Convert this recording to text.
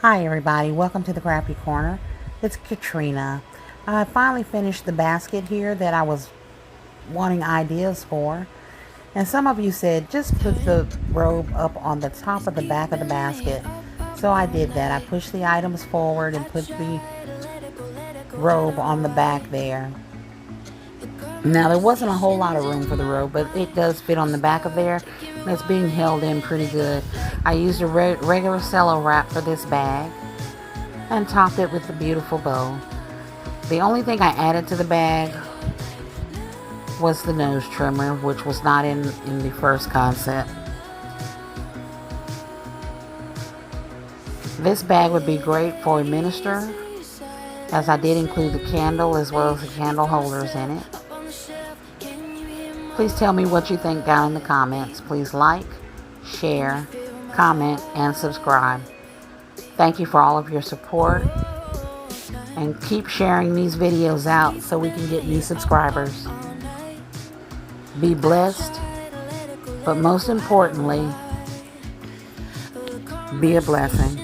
Hi everybody, welcome to the Crafty Corner. It's Katrina. I finally finished the basket here that I was wanting ideas for. And some of you said just put the robe up on the top of the back of the basket. So I did that. I pushed the items forward and put the robe on the back there. Now there wasn't a whole lot of room for the robe, but it does fit on the back of there. And it's being held in pretty good. I used a regular cello wrap for this bag and topped it with the beautiful bow. The only thing I added to the bag was the nose trimmer, which was not in the first concept. This bag would be great for a minister, as I did include the candle as well as the candle holders in it. Please tell me what you think down in the comments. Please like, share, comment, and subscribe. Thank you for all of your support, and keep sharing these videos out so we can get new subscribers. Be blessed, but most importantly, be a blessing.